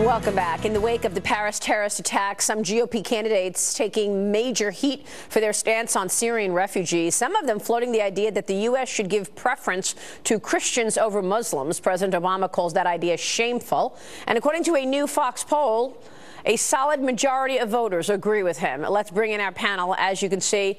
Welcome back. In the wake of the Paris terrorist attack, some GOP candidates taking major heat for their stance on Syrian refugees, some of them floating the idea that the U.S. should give preference to Christians over Muslims. President Obama calls that idea shameful. And according to a new Fox poll, a solid majority of voters agree with him. Let's bring in our panel. As you can see,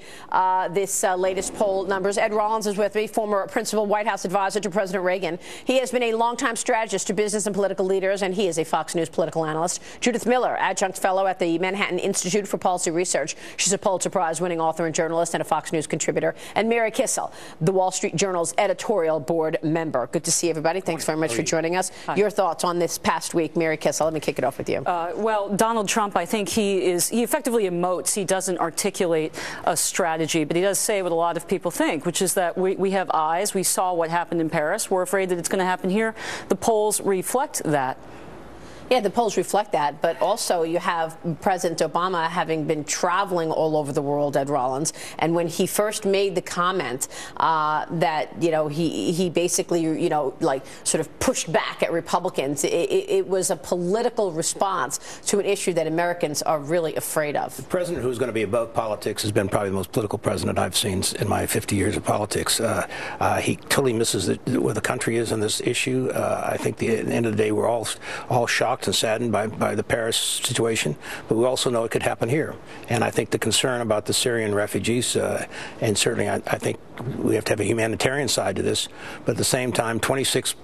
this latest poll numbers. Ed Rollins is with me, former principal White House advisor to President Reagan. He has been a longtime strategist to business and political leaders, and he is a Fox News political analyst. Judith Miller, adjunct fellow at the Manhattan Institute for Policy Research. She's a Pulitzer Prize-winning author and journalist and a Fox News contributor. And Mary Kissel, the Wall Street Journal's editorial board member. Good to see everybody. Thanks very much for joining us. Hi. Your thoughts on this past week, Mary Kissel. Let me kick it off with you. Well, Donald Trump, I think he effectively emotes. He doesn't articulate a strategy, but he does say what a lot of people think, which is that we have eyes. We saw what happened in Paris. We're afraid that it's going to happen here. The polls reflect that. Yeah, the polls reflect that, but also you have President Obama having been traveling all over the world, Ed Rollins, and when he first made the comment that, you know, he basically, you know, like sort of pushed back at Republicans, it was a political response to an issue that Americans are really afraid of. The president who's going to be above politics has been probably the most political president I've seen in my 50 years of politics. He totally misses where the country is on this issue. I think at the end of the day, we're all shocked and saddened by the Paris situation, but we also know it could happen here. And I think the concern about the Syrian refugees, and certainly I think we have to have a humanitarian side to this, but at the same time, 26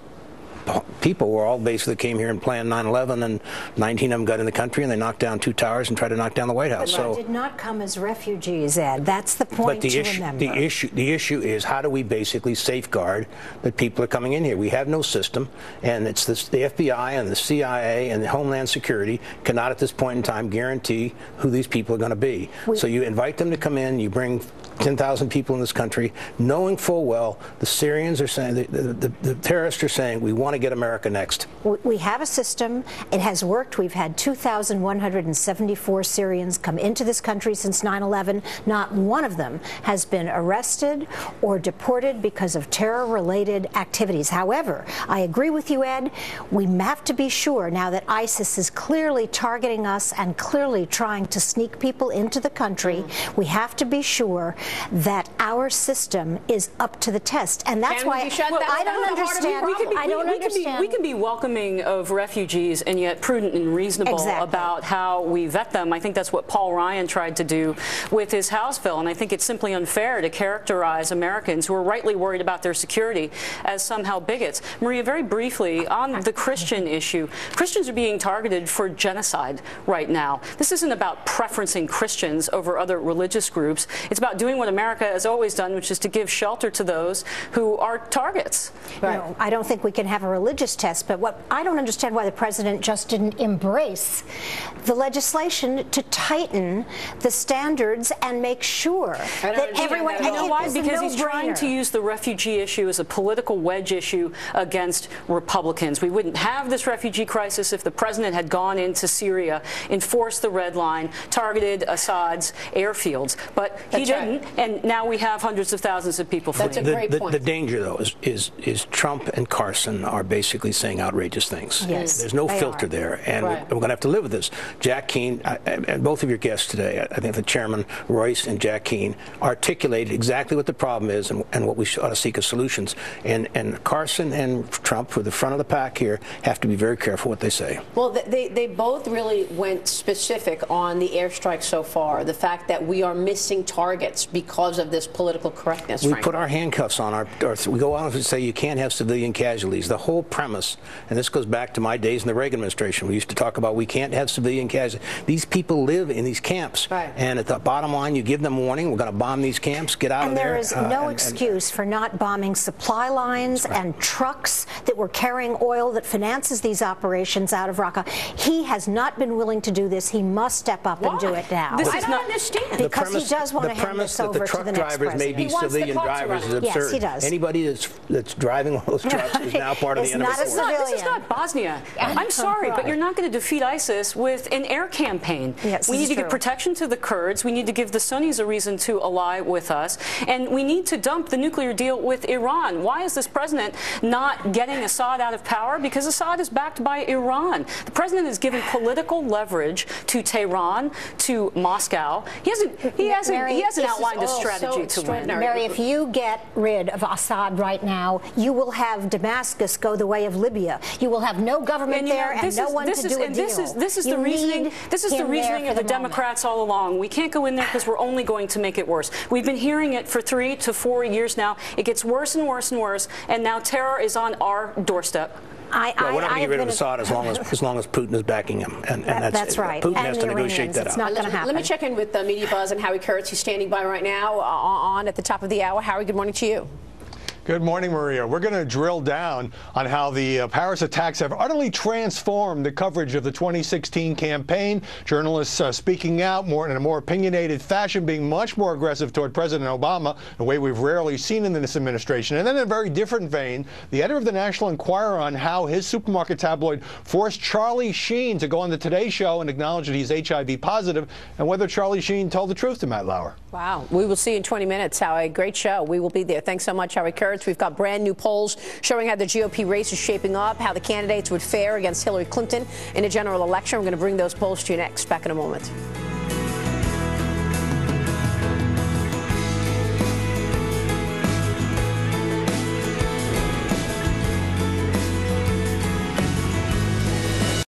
people were all basically came here and planned 9/11, and 19 of them got in the country and they knocked down 2 towers and tried to knock down the White House. So they did not come as refugees, Ed. That's the point to remember. The issue is, how do we basically safeguard that people are coming in here? We have no system, and it's the FBI and the CIA and the Homeland Security cannot at this point in time guarantee who these people are going to be. So you invite them to come in, you bring 10,000 people in this country, knowing full well the Syrians are saying, the terrorists are saying, we want to get America next. We have a system. It has worked. We've had 2,174 Syrians come into this country since 9/11. Not one of them has been arrested or deported because of terror-related activities. However, I agree with you, Ed. We have to be sure now that ISIS is clearly targeting us and clearly trying to sneak people into the country. We have to be sure that our system is up to the test, and that's why I don't understand. We can be welcoming of refugees and yet prudent and reasonable about how we vet them. I think that's what Paul Ryan tried to do with his House bill, and I think it's simply unfair to characterize Americans who are rightly worried about their security as somehow bigots. Maria, very briefly, on the Christian issue, Christians are being targeted for genocide right now. This isn't about preferencing Christians over other religious groups. It's about doing what America has always done, which is to give shelter to those who are targets. Right. No, I don't think we can have a religious test, but what I don't understand why the president just didn't embrace the legislation to tighten the standards and make sure that everyone. You know why? Because he's trying to use the refugee issue as a political wedge issue against Republicans. We wouldn't have this refugee crisis if the president had gone into Syria, enforced the red line, targeted Assad's airfields, but he didn't. And now we have hundreds of thousands of people fleeing. That's a great point. The danger, though, is Trump and Carson are basically saying outrageous things. Yes, there's no filter there, and we're going to have to live with this. Jack Keane, and both of your guests today, I think the chairman, Royce and Jack Keane, articulated exactly what the problem is and what we ought to seek as solutions. And Carson and Trump, who are the front of the pack here, have to be very careful what they say. Well, they both really went specific on the airstrike so far, the fact that we are missing targets because of this political correctness. We put our handcuffs on we go out and say you can't have civilian casualties. The whole premise, and this goes back to my days in the Reagan administration, we used to talk about we can't have civilian casualties. These people live in these camps, and at the bottom line, you give them warning, we're going to bomb these camps, get out of there. And there is no excuse for not bombing supply lines and trucks that were carrying oil that finances these operations out of Raqqa. He has not been willing to do this. He must step up and do it now. I don't understand. Because he does want to hand this over. over the truck to the next drivers may be civilian drivers is absurd. Yes, he does. Anybody that's driving one of those trucks is now part of the enemy force. This is not Bosnia. I'm sorry, but you're not going to defeat ISIS with an air campaign. Yes, we need to give protection to the Kurds. We need to give the Sunnis a reason to ally with us. And we need to dump the nuclear deal with Iran. Why is this president not getting Assad out of power? Because Assad is backed by Iran. The president has given political leverage to Tehran, to Moscow. He hasn't outlined a strategy to win. Mary, if you get rid of Assad right now, you will have Damascus go the way of Libya. You will have no government there and no one to do a deal. This is the reasoning. This is the reasoning of the Democrats all along. We can't go in there because we're only going to make it worse. We've been hearing it for 3 to 4 years now. It gets worse and worse and worse, and now terror is on our doorstep. We're not going to get rid of Assad as long as Putin is backing him, and that's right. Putin has to negotiate that out. It's not going to happen. Let me check in with Media Buzz and Howie Kurtz, who's standing by right now on at the top of the hour. Howie, good morning to you. Good morning, Maria. We're going to drill down on how the Paris attacks have utterly transformed the coverage of the 2016 campaign. Journalists speaking out in a more opinionated fashion, being much more aggressive toward President Obama, a way we've rarely seen in this administration. And then in a very different vein, the editor of the National Enquirer on how his supermarket tabloid forced Charlie Sheen to go on the Today Show and acknowledge that he's HIV positive, and whether Charlie Sheen told the truth to Matt Lauer. Wow. We will see you in 20 minutes, Howie. Great show. We will be there. Thanks so much, Howie Kurtz. We've got brand new polls showing how the GOP race is shaping up, how the candidates would fare against Hillary Clinton in a general election. We're going to bring those polls to you next. Back in a moment.